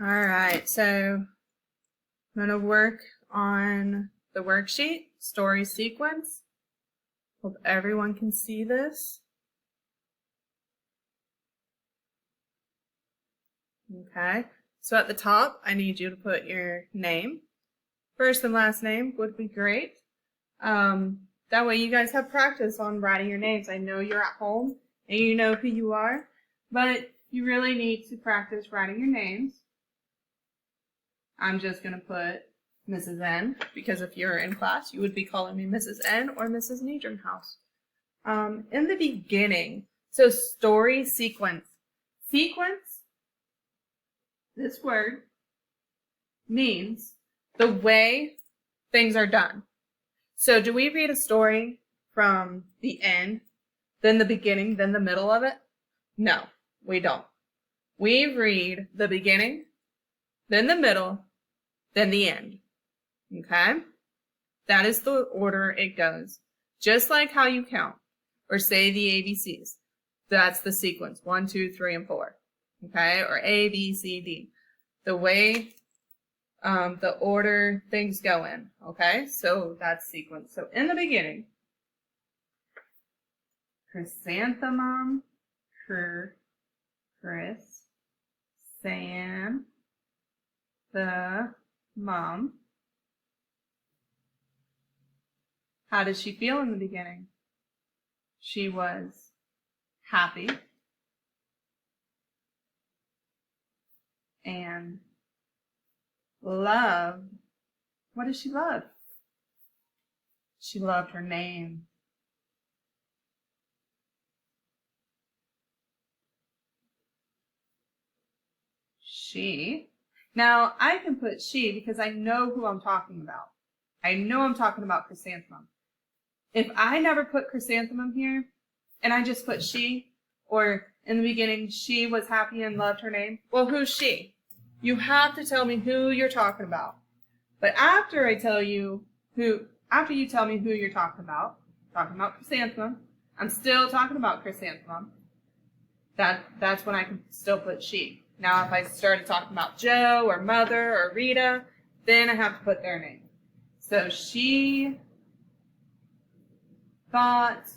All right, so I'm going to work on the worksheet, story sequence. Hope everyone can see this. Okay, so at the top, I need you to put your name. First and last name would be great. That way you guys have practice on writing your names. I know you're at home and you know who you are, but you really need to practice writing your names. I'm just going to put Mrs. N, because if you're in class, you would be calling me Mrs. N or Mrs. Niedringhaus. In the beginning, so story sequence. Sequence, this word, means the way things are done. So do we read a story from the end, then the beginning, then the middle of it? No, we don't. We read the beginning, then the middle, then the end. Okay? That is the order it goes. Just like how you count or say the ABCs. That's the sequence, 1, 2, 3, and 4. Okay? Or A, B, C, D. The way the order things go in. Okay? So that's sequence. So in the beginning, chrysanthemum, the mom. How did she feel in the beginning? She was happy and loved. What did she love? She loved her name. She. Now, I can put she because I know who I'm talking about. I know I'm talking about chrysanthemum. If I never put chrysanthemum here, and I just put she, or in the beginning, she was happy and loved her name, well, who's she? You have to tell me who you're talking about. But after you tell me who you're talking about chrysanthemum, I'm still talking about chrysanthemum, that's when I can still put she. Now, if I started talking about Joe or Mother or Rita, then I have to put their name. So she thought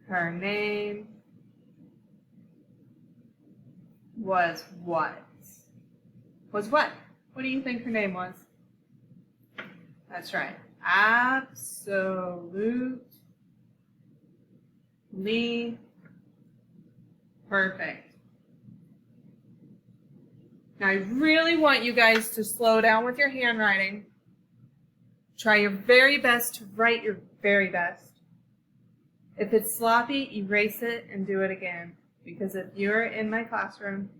her name was what? Was what? What do you think her name was? That's right. Absolutely perfect. Now, I really want you guys to slow down with your handwriting. Try your very best to write your very best. If it's sloppy, erase it and do it again. Because if you're in my classroom,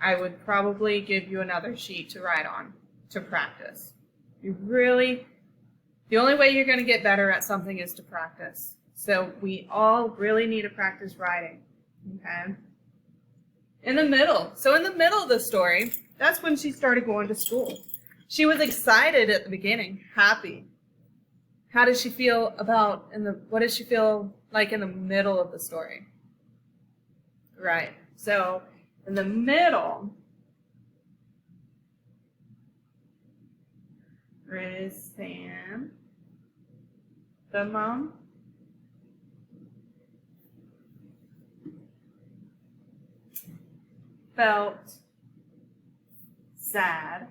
I would probably give you another sheet to write on to practice. The only way you're going to get better at something is to practice. So we all really need to practice writing. Okay? In the middle of the story, that's when she started going to school. She was excited at the beginning, happy. How did she feel what did she feel like in the middle of the story? Right. So in the middle, chrysanthemum felt sad.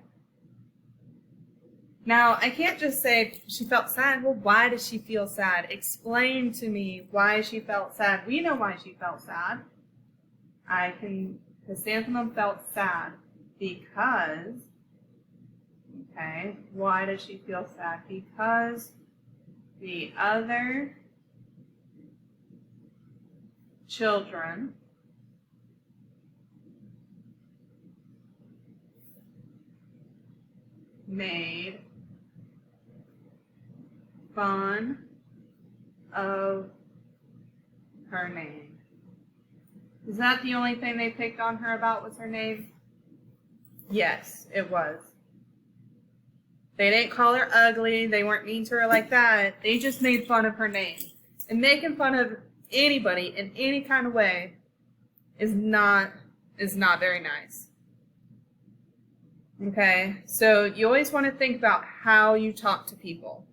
Now, I can't just say she felt sad. Well, why did she feel sad? Explain to me why she felt sad. We know why she felt sad. Chrysanthemum felt sad because, okay, why did she feel sad? Because the other children made fun of her name. Is that the only thing they picked on her about was her name? Yes, it was. They didn't call her ugly. They weren't mean to her like that. They just made fun of her name. And making fun of anybody in any kind of way is not very nice. Okay, so you always want to think about how you talk to people.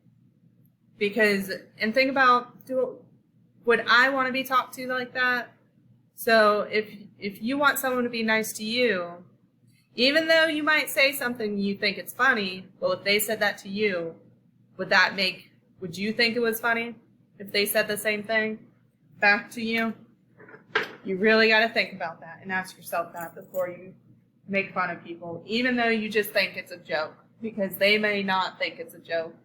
And think about, would I want to be talked to like that? So if you want someone to be nice to you, even though you might say something you think it's funny, well, if they said that to you, would you think it was funny if they said the same thing back to you? You really got to think about that and ask yourself that before you make fun of people, even though you just think it's a joke, because they may not think it's a joke.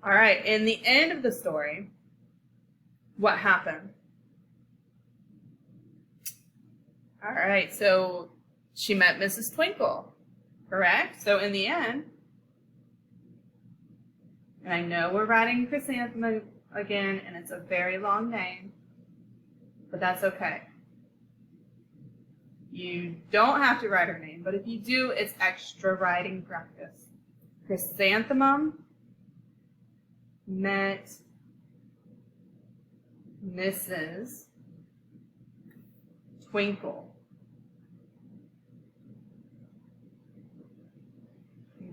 All right, in the end of the story, what happened? All right, so she met Mrs. Twinkle, correct? So in the end, and I know we're writing Chrsanthemum again, and it's a very long name, but that's okay. You don't have to write her name, but if you do, it's extra writing practice. Chrsanthemum met Mrs. Twinkle.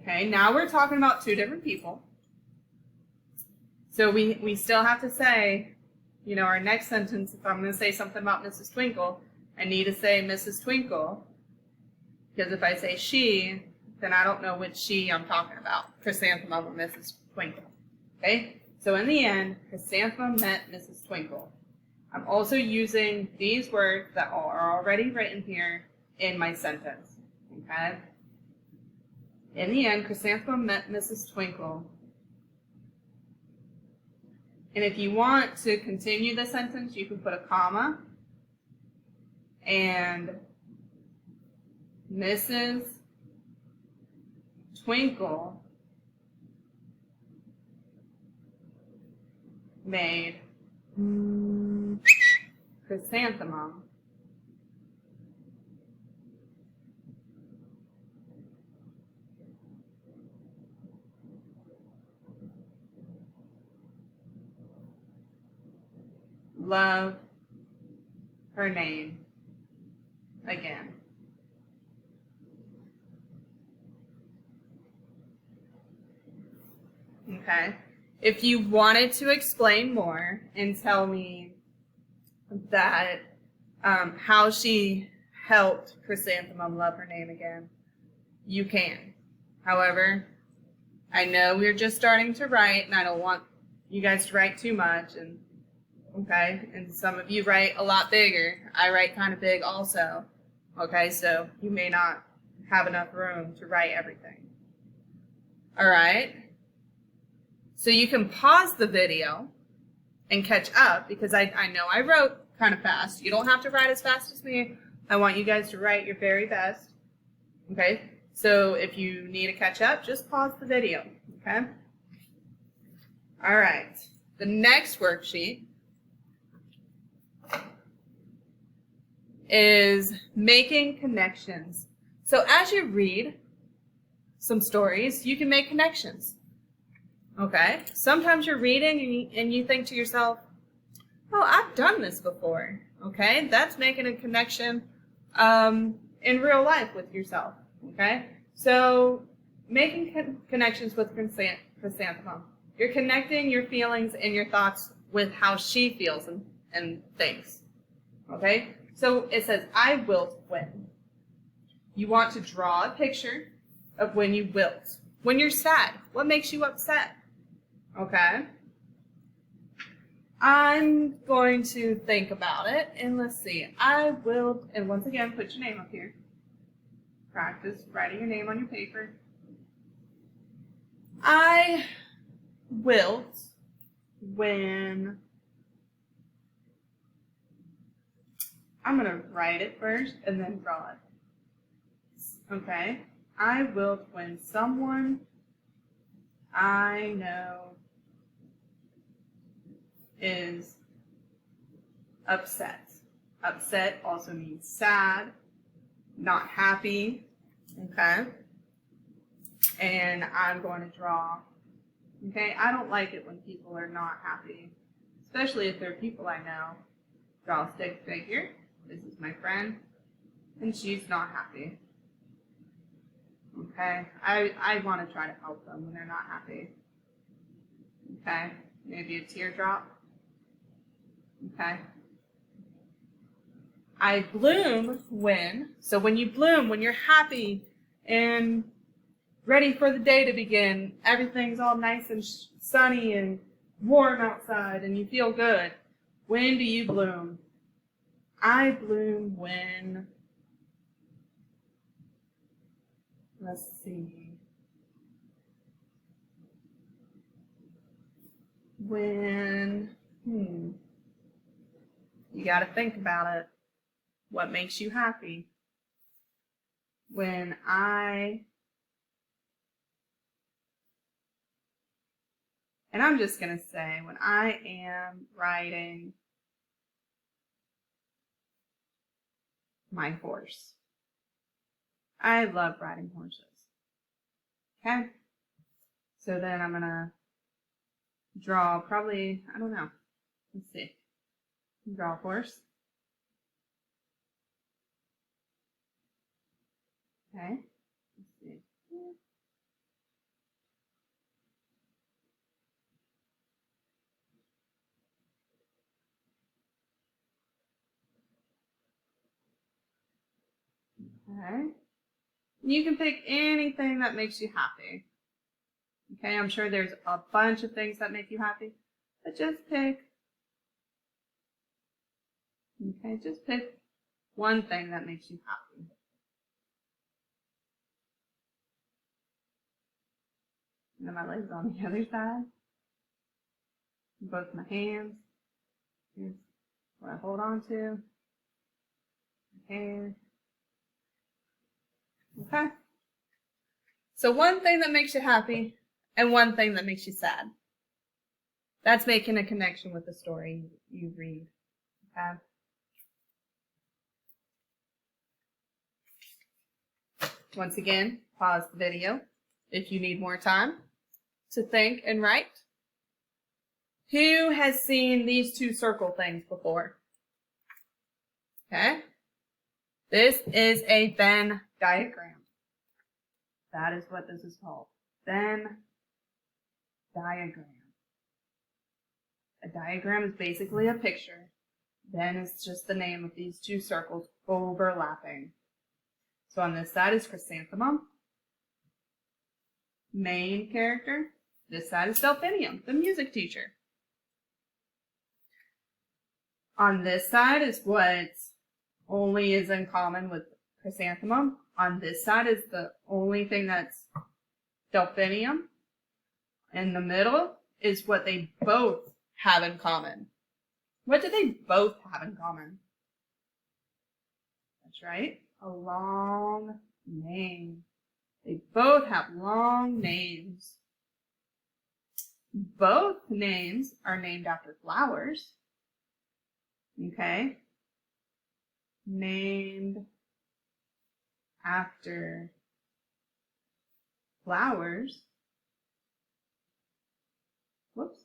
Okay, now we're talking about two different people. So we still have to say, our next sentence, if I'm going to say something about Mrs. Twinkle, I need to say Mrs. Twinkle, because if I say she, then I don't know which she I'm talking about, Chrsanthemum or Mrs. Twinkle. Okay? So in the end, Chrsanthemum met Mrs. Twinkle. I'm also using these words that are already written here in my sentence. Okay? In the end, Chrsanthemum met Mrs. Twinkle. And if you want to continue the sentence, you can put a comma. And Mrs. Twinkle made Chrsanthemum love her name again. Okay. If you wanted to explain more and tell me that how she helped Chrsanthemum love her name again, you can. However, I know we're just starting to write, and I don't want you guys to write too much. And some of you write a lot bigger. I write kind of big also. Okay, so you may not have enough room to write everything. All right. So you can pause the video and catch up, because I know I wrote kind of fast. You don't have to write as fast as me. I want you guys to write your very best. Okay? So if you need to catch up, just pause the video. Okay? All right. The next worksheet is making connections. So as you read some stories, you can make connections. Okay? Sometimes you're reading and you think to yourself, oh, I've done this before. Okay? That's making a connection in real life with yourself. Okay? So making connections with Chrsanthemum. You're connecting your feelings and your thoughts with how she feels and thinks. Okay? So it says, I wilt when. You want to draw a picture of when you wilt. When you're sad. What makes you upset? Okay? I'm going to think about it, and let's see. I will, and once again, put your name up here. Practice writing your name on your paper. I wilt when, I'm going to write it first and then draw it. Okay? I wilt when someone I know is upset. Upset also means sad, not happy, okay? And I'm going to draw, okay? I don't like it when people are not happy, especially if they're people I know. Draw a stick figure. This is my friend, and she's not happy. Okay, I want to try to help them when they're not happy. Okay, maybe a teardrop. Okay. I bloom when, so when you bloom, when you're happy and ready for the day to begin, everything's all nice and sunny and warm outside and you feel good. When do you bloom? I bloom when, let's see, when, you got to think about it. What makes you happy? When and I'm just going to say, when I am riding my horse. I love riding horses. Okay? So then I'm going to draw probably, I don't know. Let's see. Draw a horse. Okay. Let's see. Okay. You can pick anything that makes you happy. Okay, I'm sure there's a bunch of things that make you happy, but just pick. Okay, just pick one thing that makes you happy. And then my legs on the other side. Both my hands. Here's what I hold on to. My hair. Okay. So one thing that makes you happy and one thing that makes you sad. That's making a connection with the story you read. Okay. Once again, pause the video if you need more time to think and write. Who has seen these two circle things before? Okay. This is a Venn diagram. That is what this is called. Venn diagram. A diagram is basically a picture. Venn is just the name of these two circles overlapping. So on this side is Chrsanthemum, main character. This side is Delphinium, the music teacher. On this side is what only is in common with Chrsanthemum. On this side is the only thing that's Delphinium. In the middle is what they both have in common. What do they both have in common? That's right, a long name. They both have long names. Both names are named after flowers. Okay? Named after flowers. Whoops.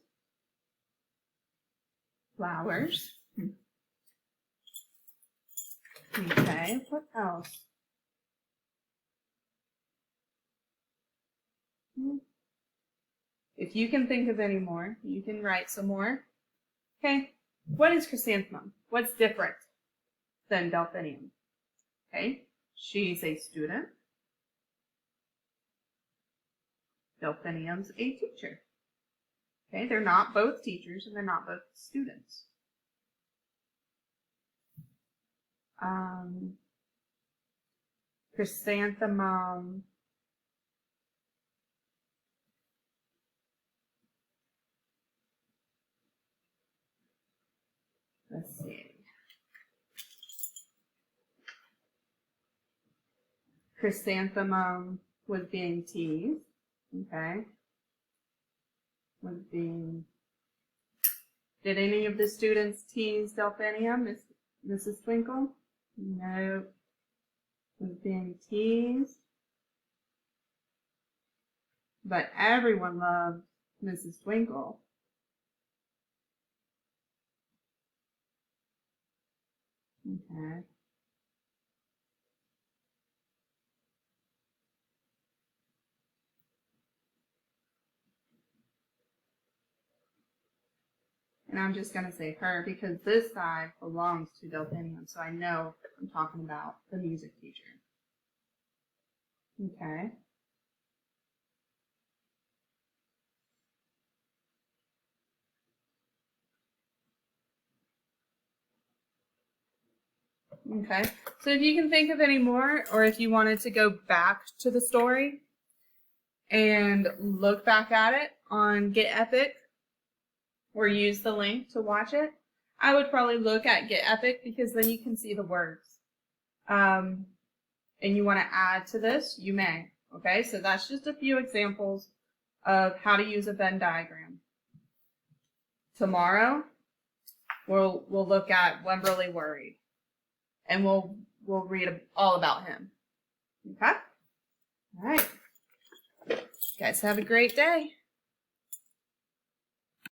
Flowers. Okay, what else? If you can think of any more, you can write some more. Okay, what is Chrsanthemum? What's different than Delphinium? Okay, she's a student. Delphinium's a teacher. Okay, they're not both teachers and they're not both students. Chrsanthemum let's see. Chrsanthemum was being teased. Okay. Was being. Did any of the students tease Delphinium, Mrs. Twinkle? No. Was being teased. But everyone loved Mrs. Twinkle. Okay. And I'm just going to say her because this guy belongs to Delphinium, so I know I'm talking about the music teacher. Okay. Okay, so if you can think of any more, or if you wanted to go back to the story and look back at it on Get Epic, or use the link to watch it, I would probably look at Get Epic because then you can see the words. And you want to add to this, you may. Okay, so that's just a few examples of how to use a Venn diagram. Tomorrow, we'll look at Wemberly Worried, and we'll read all about him. Okay? All right. You guys have a great day.